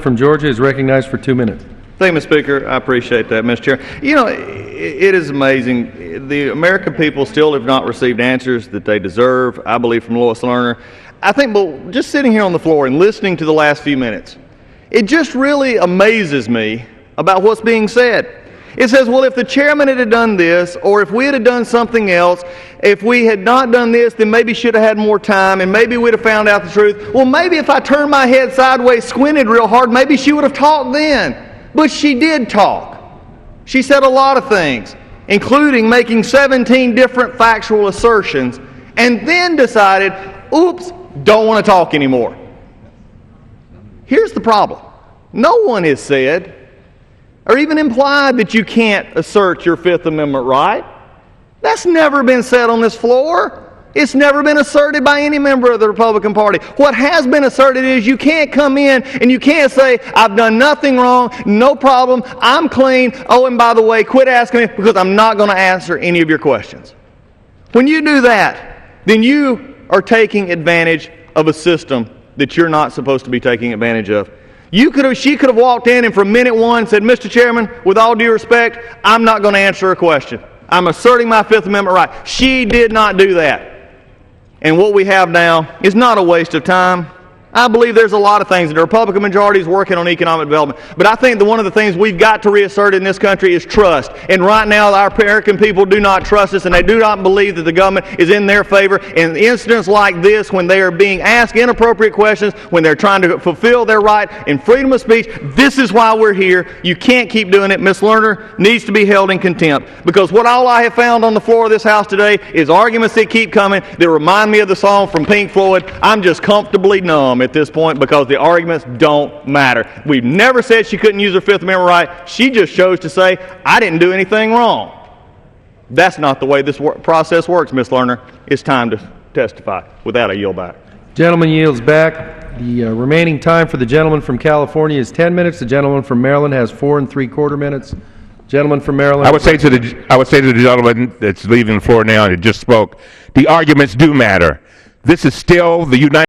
From Georgia is recognized for 2 minutes. Thank you, Mr. Speaker. I appreciate that, Mr. Chair. You know, it is amazing. The American people still have not received answers that they deserve, I believe, from Lois Lerner. I think, but just sitting here on the floor and listening to the last few minutes, it just really amazes me about what's being said. It says, well, if the chairman had done this, or if we had done something else, if we had not done this, then maybe should have had more time, and maybe we'd have found out the truth. Well, maybe if I turned my head sideways, squinted real hard, maybe she would have talked then. But she did talk. She said a lot of things, including making 17 different factual assertions, and then decided, oops, don't want to talk anymore. Here's the problem. No one has said or even implied that you can't assert your Fifth Amendment right. That's never been said on this floor. It's never been asserted by any member of the Republican Party. What has been asserted is you can't come in and you can't say, I've done nothing wrong, no problem, I'm clean, oh, and by the way, quit asking me because I'm not going to answer any of your questions. When you do that, then you are taking advantage of a system that you're not supposed to be taking advantage of. She could have walked in and from minute one said, Mr. Chairman, with all due respect, I'm not going to answer a question. I'm asserting my Fifth Amendment right. She did not do that. And what we have now is not a waste of time. I believe there's a lot of things that the Republican majority is working on economic development. But I think that one of the things we've got to reassert in this country is trust. And right now our American people do not trust us, and they do not believe that the government is in their favor. And incidents like this, when they are being asked inappropriate questions, when they're trying to fulfill their right in freedom of speech, this is why we're here. You can't keep doing it. Ms. Lerner needs to be held in contempt. Because all I have found on the floor of this House today is arguments that keep coming that remind me of the song from Pink Floyd, I'm just comfortably numb at this point because the arguments don't matter. We've never said she couldn't use her Fifth Amendment right. She just chose to say, I didn't do anything wrong. That's not the way this process works, Ms. Lerner. It's time to testify. With that, I yield back. Gentleman yields back. The remaining time for the gentleman from California is 10 minutes. The gentleman from Maryland has 4 3/4 minutes. Gentleman from Maryland. I would say to the gentleman that's leaving the floor now and that just spoke, the arguments do matter. This is still the United